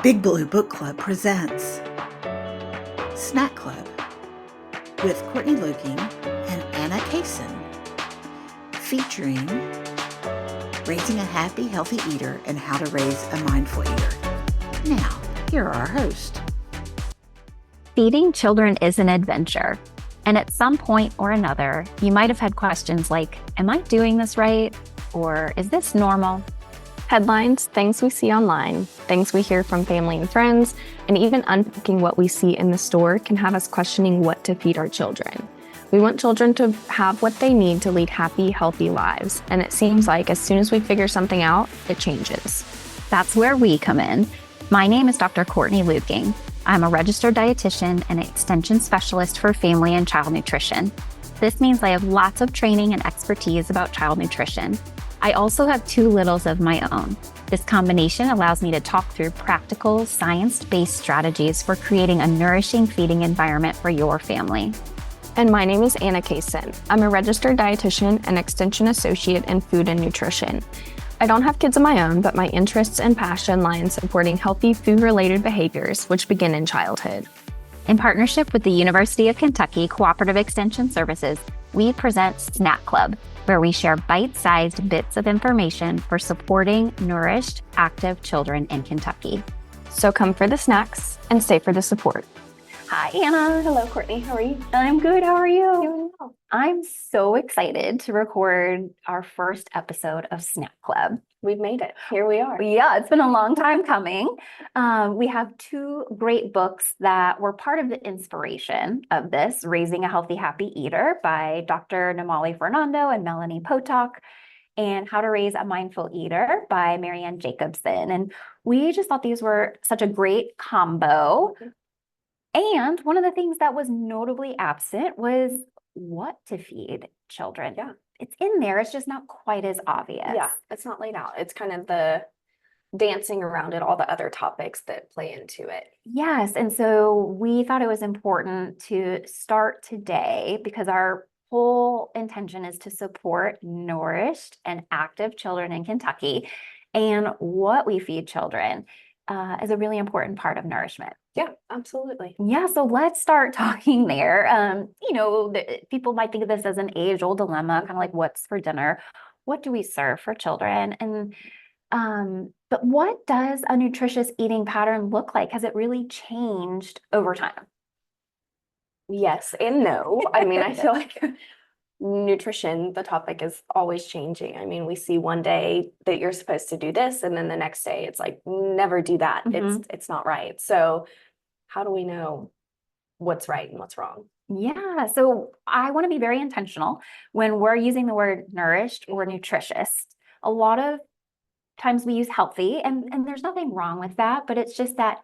Big Blue Book Club presents Snack Club with Courtney Luecking and Anna Cason, featuring raising a happy, healthy eater and how to raise a mindful eater. Now, here are our hosts. Feeding children is an adventure, and at some point or another, you might have had questions like, am I doing this right? Or is this normal? Headlines, things we see online, things we hear from family and friends, and even unpacking what we see in the store can have us questioning what to feed our children. We want children to have what they need to lead happy, healthy lives, and it seems like as soon as we figure something out, it changes. That's where we come in. My name is Dr. Courtney Luecking. I'm a registered dietitian and extension specialist for family and child nutrition. This means I have lots of training and expertise about child nutrition. I also have two littles of my own. This combination allows me to talk through practical, science-based strategies for creating a nourishing feeding environment for your family. And my name is Anna Cason. I'm a registered dietitian and extension associate in food and nutrition. I don't have kids of my own, but my interests and passion lie in supporting healthy food-related behaviors, which begin in childhood. In partnership with the University of Kentucky Cooperative Extension Services, we present Snack Club, where we share bite-sized bits of information for supporting nourished, active children in Kentucky. So come for the snacks and stay for the support. Hi, Anna. Hello, Courtney. How are you? I'm good. How are you? Doing well. I'm so excited to record our first episode of Snack Club. We've made it. Here we are. Yeah, it's been a long time coming. We have two great books that were part of the inspiration of this, Raising a Healthy, Happy Eater by Dr. Namali Fernando and Melanie Potok, and How to Raise a Mindful Eater by Marianne Jacobson. And we just thought these were such a great combo. And one of the things that was notably absent was what to feed children. Yeah. It's in there, it's just not quite as obvious. Yeah, it's not laid out. It's kind of the dancing around it, all the other topics that play into it. Yes, and so we thought it was important to start today because our whole intention is to support nourished and active children in Kentucky, and what we feed children is a really important part of nourishment. Yeah, absolutely. Yeah, so let's start talking there. People might think of this as an age-old dilemma, kind of like what's for dinner? What do we serve for children? And but what does a nutritious eating pattern look like? Has it really changed over time? Yes and no. I mean, I feel like nutrition, the topic is always changing. I mean, we see one day that you're supposed to do this, and then the next day it's like, never do that. It's not right. So how do we know what's right and what's wrong? Yeah, so I want to be very intentional when we're using the word nourished or nutritious. A lot of times we use healthy, and there's nothing wrong with that, but it's just that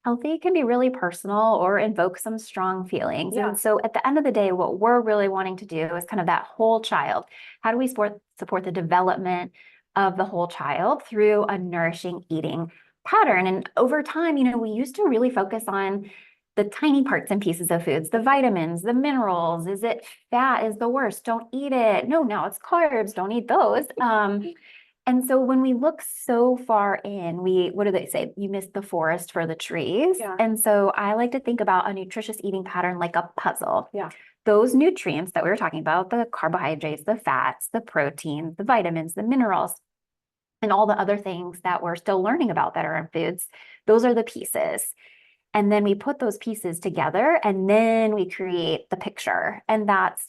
healthy can be really personal or invoke some strong feelings. Yeah. And so at the end of the day, what we're really wanting to do is kind of that whole child. How do we support the development of the whole child through a nourishing eating pattern? And over time, we used to really focus on the tiny parts and pieces of foods, the vitamins, the minerals. Is it fat is the worst? Don't eat it. No, now it's carbs. Don't eat those. And so when we look so far in, what do they say? You miss the forest for the trees. Yeah. And so I like to think about a nutritious eating pattern like a puzzle. Yeah. Those nutrients that we were talking about, the carbohydrates, the fats, the proteins, the vitamins, the minerals, and all the other things that we're still learning about that are in foods, those are the pieces. And then we put those pieces together and then we create the picture. And that's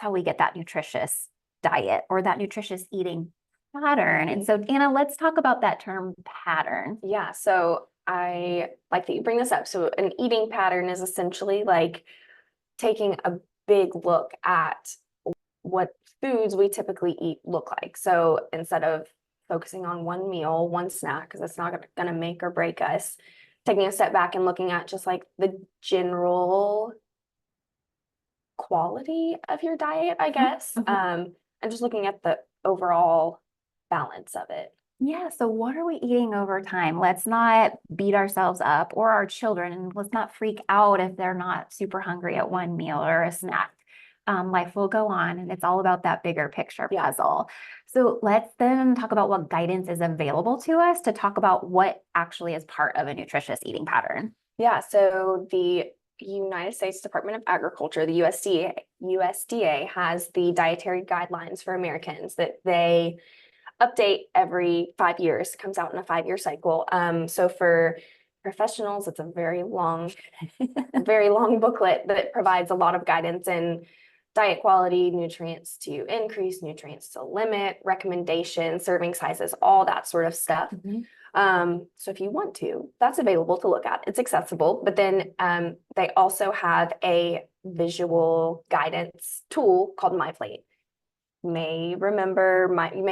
how we get that nutritious diet or that nutritious eating pattern. And so, Anna, let's talk about that term pattern. Yeah, so I like that you bring this up. So an eating pattern is essentially like taking a big look at what foods we typically eat look like. So instead of focusing on one meal, one snack, because that's not going to make or break us, taking a step back and looking at just like the general quality of your diet, I guess, and just looking at the overall balance of it. Yeah, so what are we eating over time? Let's not beat ourselves up or our children, and let's not freak out if they're not super hungry at one meal or a snack. life will go on, and it's all about that bigger picture Yeah. puzzle. So let's then talk about what guidance is available to us to talk about what actually is part of a nutritious eating pattern. Yeah, so the United States Department of Agriculture, the USDA has the dietary guidelines for Americans that they update every 5 years, comes out in a 5-year cycle. So for professionals, it's a very long booklet that provides a lot of guidance in diet quality, nutrients to increase, nutrients to limit, recommendations, serving sizes, all that sort of stuff. So if you want to, that's available to look at. It's accessible, but then they also have a visual guidance tool called MyPlate. You may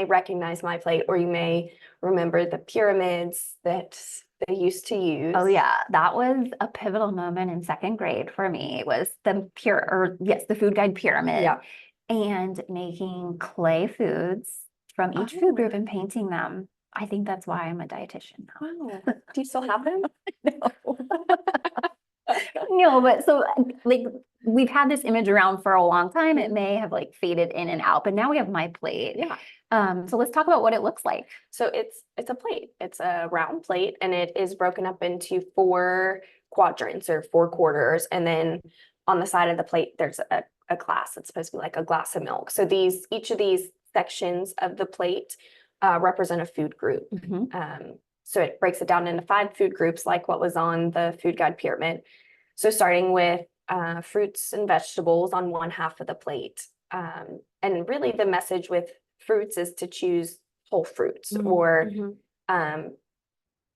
recognize MyPlate, or you may remember the pyramids that they used to use. Oh yeah, that was a pivotal moment in second grade for me. It was the food guide pyramid, Yeah. and making clay foods from each food group and painting them. I think that's why I'm a dietitian now. Wow. Do you still have them? No. No, but so like we've had this image around for a long time. It may have like faded in and out, but now we have MyPlate. Yeah. So let's talk about what it looks like. So it's a plate. It's a round plate, and it is broken up into 4 quadrants or 4 quarters. And then on the side of the plate, there's a glass. It's supposed to be like a glass of milk. So each of these sections of the plate represent a food group. So it breaks it down into 5 food groups, like what was on the food guide pyramid. So starting with fruits and vegetables on one half of the plate. And really the message with fruits is to choose whole fruits, or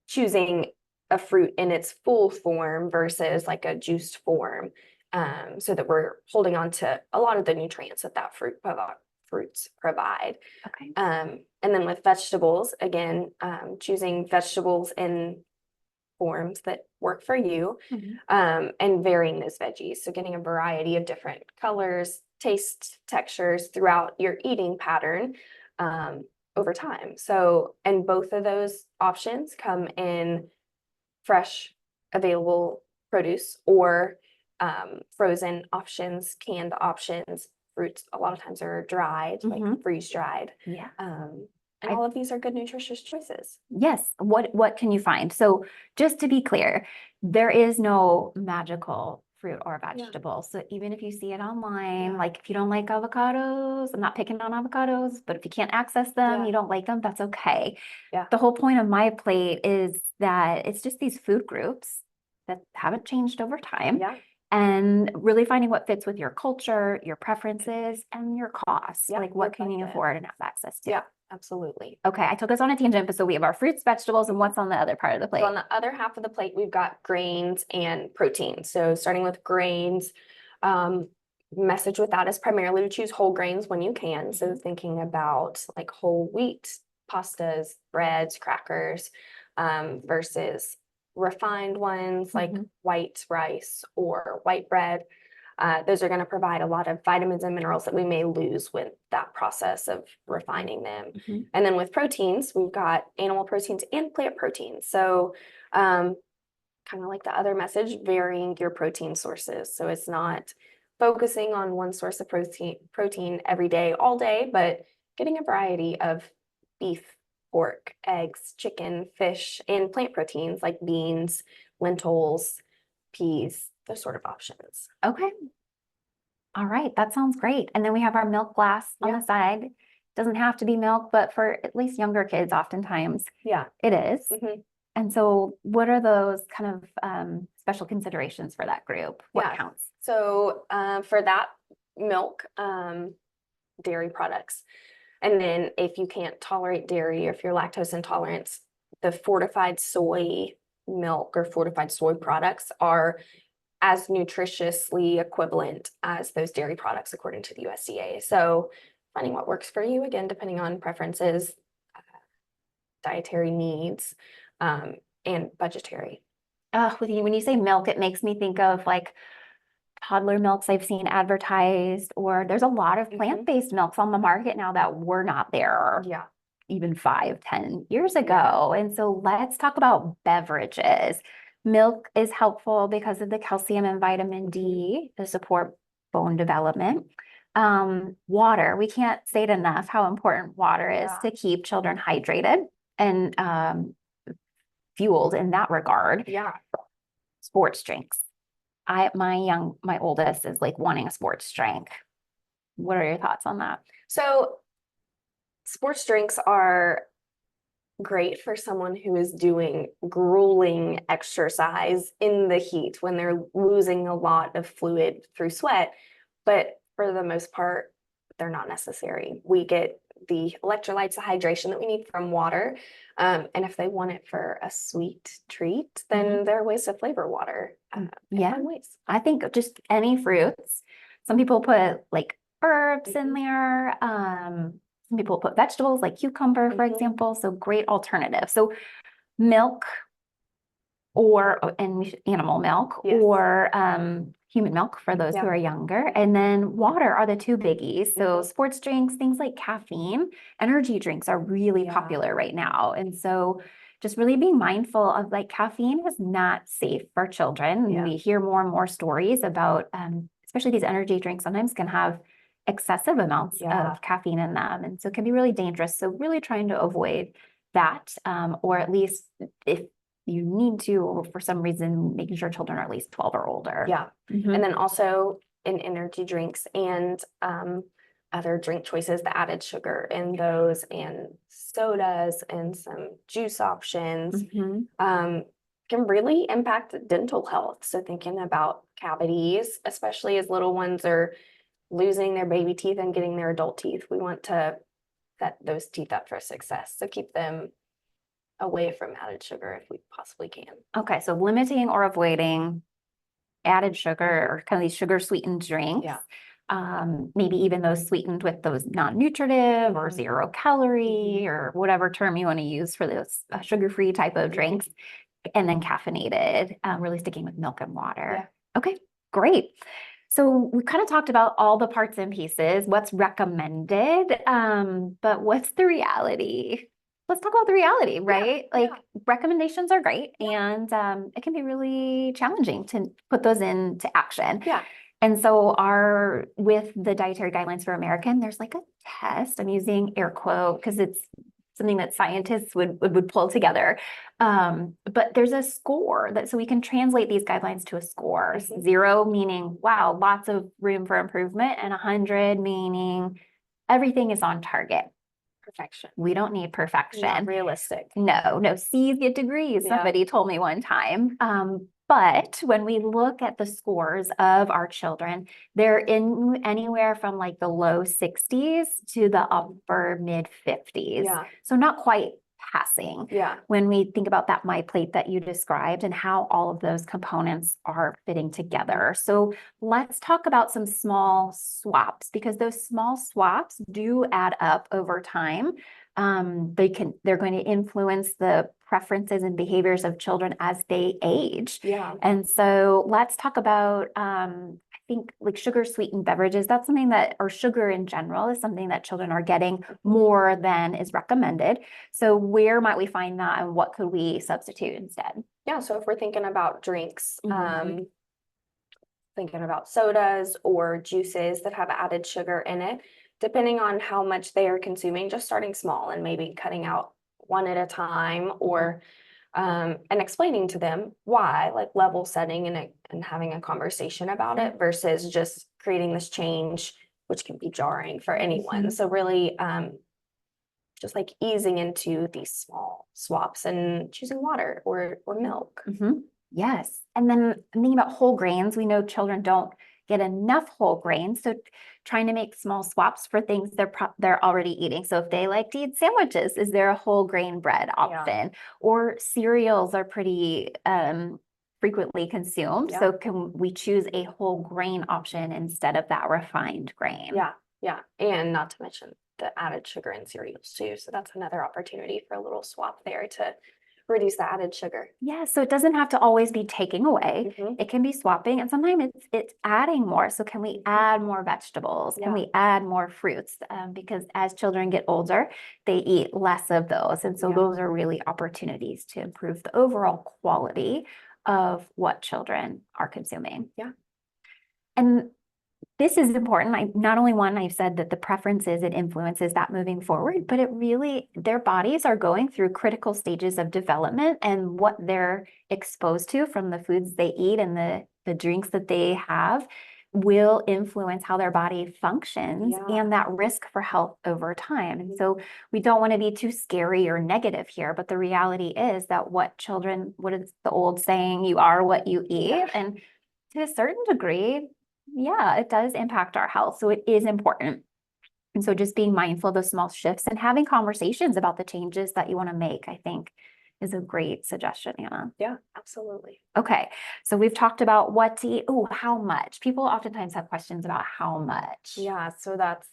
choosing a fruit in its full form versus like a juiced form, so that we're holding on to a lot of the nutrients that fruits provide. Okay. And then with vegetables, again, choosing vegetables in forms that work for you, and varying those veggies. So getting a variety of different colors, tastes, textures throughout your eating pattern over time. So, and both of those options come in fresh, available produce, or frozen options, canned options. Fruits a lot of times are dried, like freeze dried. Yeah. And all of these are good nutritious choices. Yes. What can you find? So just to be clear, there is no magical fruit or vegetable. So even if you see it online, like if you don't like avocados, I'm not picking on avocados, but if you can't access them, you don't like them, that's okay. The whole point of MyPlate is that it's just these food groups that haven't changed over time. And really finding what fits with your culture, your preferences, and your costs. Like what can you afford and have access to? Yeah, absolutely. Okay, I took us on a tangent, but so we have our fruits, vegetables, and what's on the other part of the plate? So on the other half of the plate, we've got grains and protein. So starting with grains, message with that is primarily to choose whole grains when you can. So thinking about like whole wheat, pastas, breads, crackers, versus refined ones like white rice or white bread. Those are going to provide a lot of vitamins and minerals that we may lose with that process of refining them. And then with proteins, we've got animal proteins and plant proteins. So kind of like the other message, varying your protein sources. So it's not focusing on one source of protein every day, all day, but getting a variety of beef, pork, eggs, chicken, fish, and plant proteins like beans, lentils, peas, those sort of options. Okay. All right, that sounds great. And then we have our milk glass on the side. Doesn't have to be milk, but for at least younger kids, oftentimes it is. And so what are those kind of special considerations for that group? What counts? So for that, milk, dairy products. And then if you can't tolerate dairy, or if you're lactose intolerant, the fortified soy milk or fortified soy products are as nutritiously equivalent as those dairy products according to the USDA. So finding what works for you, again, depending on preferences, dietary needs, and budgetary. When you say milk, it makes me think of like toddler milks I've seen advertised, or there's a lot of plant-based milks on the market now that were not there even 5-10 years ago. And so let's talk about beverages. Milk is helpful because of the calcium and vitamin D to support bone development. Water. We can't say it enough how important water is Yeah. to keep children hydrated and fueled in that regard. Yeah. Sports drinks. My oldest is like wanting a sports drink. What are your thoughts on that? So sports drinks are great for someone who is doing grueling exercise in the heat when they're losing a lot of fluid through sweat. But for the most part, they're not necessary. We get the electrolytes, the hydration that we need from water. And if they want it for a sweet treat, then there are ways to flavor water. In fun ways. I think just any fruits. Some people put like herbs in there. Some people put vegetables like cucumber, for example. So great alternative. So milk and animal milk or human milk for those who are younger. And then water are the two biggies. So sports drinks, things like caffeine, energy drinks are really popular right now. And so just really being mindful of like caffeine is not safe for children. Yeah. We hear more and more stories about, especially these energy drinks sometimes can have excessive amounts of caffeine in them. And so it can be really dangerous. So really trying to avoid that, or at least if you need to, or for some reason, making sure children are at least 12 or older. Yeah. And then also in energy drinks and other drink choices, the added sugar in those and sodas and some juice options can really impact dental health. So thinking about cavities, especially as little ones are losing their baby teeth and getting their adult teeth, we want to set those teeth up for success. So keep them away from added sugar if we possibly can. Okay, so limiting or avoiding added sugar or kind of these sugar sweetened drinks. Maybe even those sweetened with those non-nutritive or 0 calorie or whatever term you want to use for those sugar-free type of drinks. And then caffeinated, really sticking with milk and water. Okay, great. So we kind of talked about all the parts and pieces, what's recommended, but what's the reality? Let's talk about the reality, right? Recommendations are great and it can be really challenging to put those into action. And so with the dietary guidelines for American, there's like a test. I'm using air quote because it's something that scientists would pull together. But there's a score so we can translate these guidelines to a score. 0 meaning, wow, lots of room for improvement, and 100 meaning everything is on target. Perfection. We don't need perfection. Not realistic. No, C's get degrees. Somebody told me one time. But when we look at the scores of our children, they're in anywhere from like the low 60s to the upper mid 50s. So not quite passing. When we think about that MyPlate that you described and how all of those components are fitting together. So let's talk about some small swaps, because those small swaps do add up over time. They're going to influence the preferences and behaviors of children as they age. And so let's talk about, I think like sugar sweetened beverages, that's something or sugar in general is something that children are getting more than is recommended. So where might we find that and what could we substitute instead? So if we're thinking about drinks, thinking about sodas or juices that have added sugar in it, depending on how much they are consuming, just starting small and maybe cutting out one at a time, or and explaining to them why, like level setting and having a conversation about it versus just creating this change, which can be jarring for anyone. So really just like easing into these small swaps and choosing water or milk. Yes. And then thinking about whole grains, we know children don't get enough whole grains. So trying to make small swaps for things they're already eating. So if they like to eat sandwiches, is there a whole grain bread option? Or cereals are pretty frequently consumed. So can we choose a whole grain option instead of that refined grain? And not to mention the added sugar in cereals too. So that's another opportunity for a little swap there to reduce the added sugar. So it doesn't have to always be taking away. It can be swapping, and sometimes it's adding more. So can we add more vegetables? Can we add more fruits? Because as children get older, they eat less of those. And so those are really opportunities to improve the overall quality of what children are consuming. And this is important. Not only I've said that the preferences, it influences that moving forward, but it really, their bodies are going through critical stages of development, and what they're exposed to from the foods they eat and the drinks that they have will influence how their body functions and that risk for health over time. And so we don't want to be too scary or negative here, but the reality is that what is the old saying, you are what you eat. And to a certain degree, yeah, it does impact our health. So it is important. And so just being mindful of those small shifts and having conversations about the changes that you want to make, I think, is a great suggestion, Anna. Yeah, absolutely. Okay, so we've talked about what to eat. Oh, how much? People oftentimes have questions about how much. Yeah, so that's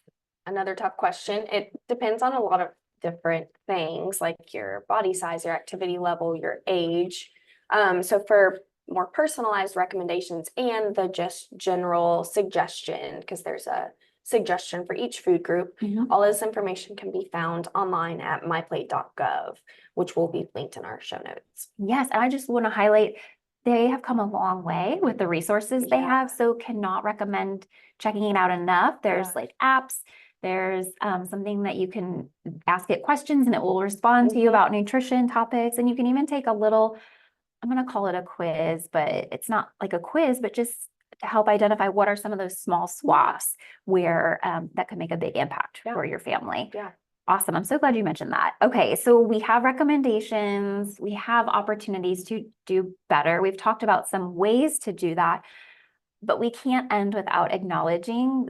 another tough question. It depends on a lot of different things, like your body size, your activity level, your age. So for more personalized recommendations and the just general suggestion, because there's a suggestion for each food group, all this information can be found online at myplate.gov, which will be linked in our show notes. Yes, and I just want to highlight, they have come a long way with the resources they have, so cannot recommend checking it out enough. There's like apps, there's something that you can ask it questions and it will respond to you about nutrition topics, and you can even take a little, I'm going to call it a quiz, but it's not like a quiz, but just to help identify what are some of those small swaps where that could make a big impact for your family. Yeah. Awesome. I'm so glad you mentioned that. Okay, so we have recommendations, we have opportunities to do better. We've talked about some ways to do that, but we can't end without acknowledging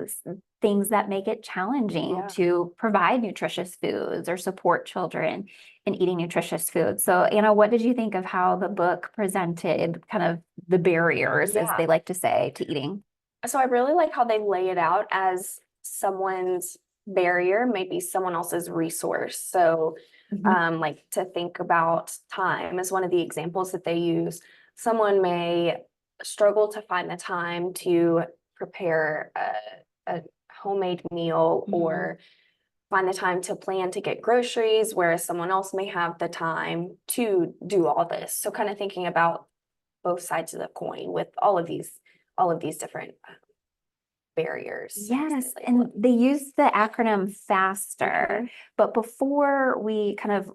things that make it challenging to provide nutritious foods or support children in eating nutritious foods. So, Anna, what did you think of how the book presented kind of the barriers, as they like to say, to eating? So I really like how they lay it out as someone's barrier, maybe someone else's resource. So like to think about time as one of the examples that they use. Someone may struggle to find the time to prepare a homemade meal or find the time to plan to get groceries, whereas someone else may have the time to do all this. So kind of thinking about both sides of the coin with all of these different barriers. Yes, and they use the acronym FASTER. But before we kind of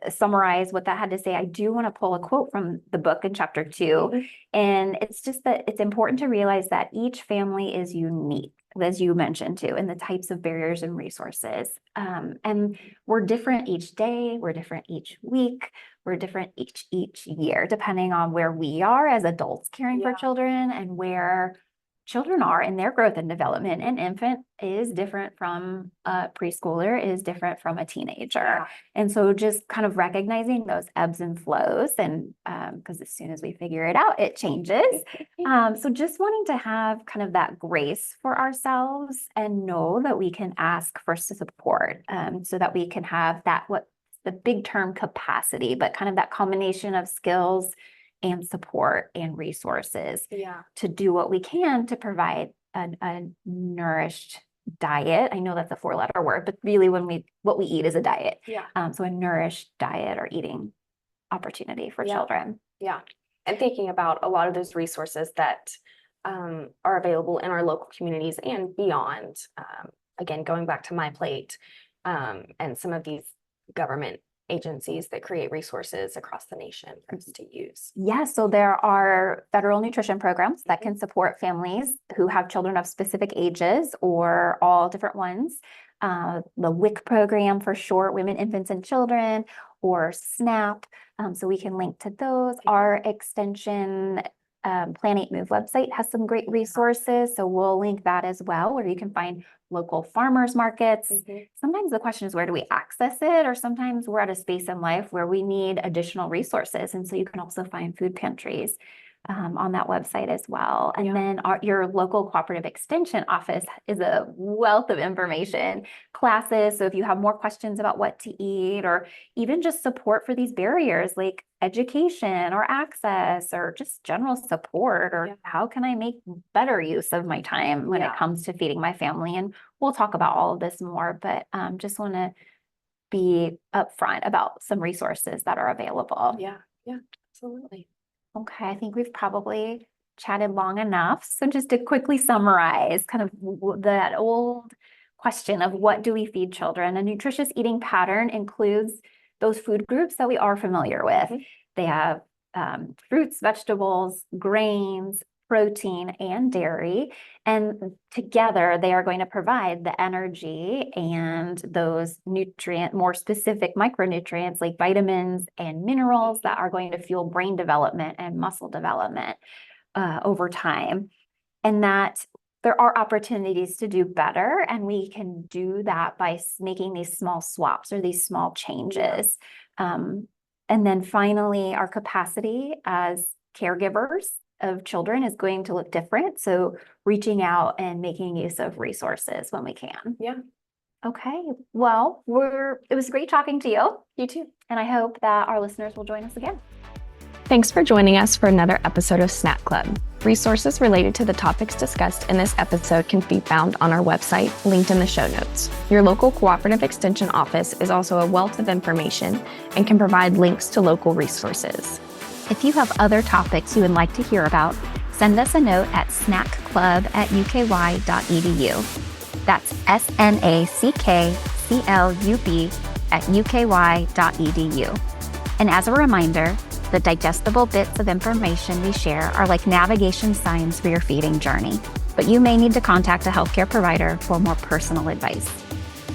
summarize what that had to say, I do want to pull a quote from the book in chapter 2. And it's just that it's important to realize that each family is unique, as you mentioned too, in the types of barriers and resources. And we're different each day, we're different each week, we're different each year, depending on where we are as adults caring for children and where children are in their growth and development. An infant is different from a preschooler, is different from a teenager. And so just kind of recognizing those ebbs and flows, and because as soon as we figure it out, it changes. So just wanting to have kind of that grace for ourselves and know that we can ask for support, so that we can have that, what the big term capacity, but kind of that combination of skills and support and resources to do what we can to provide a nourished diet. I know that's a 4-letter word, but really what we eat is a diet. So a nourished diet or eating opportunity for children. And thinking about a lot of those resources that are available in our local communities and beyond. Again, going back to MyPlate and some of these government agencies that create resources across the nation for us to use. So there are federal nutrition programs that can support families who have children of specific ages or all different ones. The WIC program for short, Women, Infants, and Children, or SNAP. So we can link to those. Our extension Plan 8 Move website has some great resources, so we'll link that as well, where you can find local farmers markets. Sometimes the question is, where do we access it? Or sometimes we're at a space in life where we need additional resources. And so you can also find food pantries on that website as well. And then your local cooperative extension office is a wealth of information, classes. So if you have more questions about what to eat, or even just support for these barriers, like education or access or just general support, or how can I make better use of my time when it comes to feeding my family? And we'll talk about all of this more, but just want to be upfront about some resources that are available. Yeah, absolutely. Okay, I think we've probably chatted long enough. So just to quickly summarize kind of that old question of what do we feed children? A nutritious eating pattern includes those food groups that we are familiar with. They have fruits, vegetables, grains, protein, and dairy. And together they are going to provide the energy and those more specific micronutrients like vitamins and minerals that are going to fuel brain development and muscle development over time. And that there are opportunities to do better. And we can do that by making these small swaps or these small changes. And then finally, our capacity as caregivers of children is going to look different. So reaching out and making use of resources when we can. Yeah. Okay. Well, it was great talking to you. You too. And I hope that our listeners will join us again. Thanks for joining us for another episode of Snack Club. Resources related to the topics discussed in this episode can be found on our website, linked in the show notes. Your local cooperative extension office is also a wealth of information and can provide links to local resources. If you have other topics you would like to hear about, send us a note at snackclub@uky.edu. That's snackclub@uky.edu. And as a reminder, the digestible bits of information we share are like navigation signs for your feeding journey, but you may need to contact a healthcare provider for more personal advice.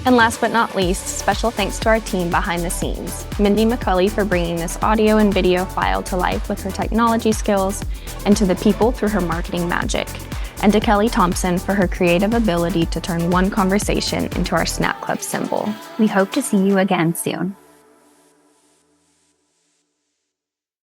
And last but not least, special thanks to our team behind the scenes, Mindy McCulley for bringing this audio and video file to life with her technology skills, and to the people through her marketing magic, and to Kelly Thompson for her creative ability to turn one conversation into our Snack Club symbol. We hope to see you again soon.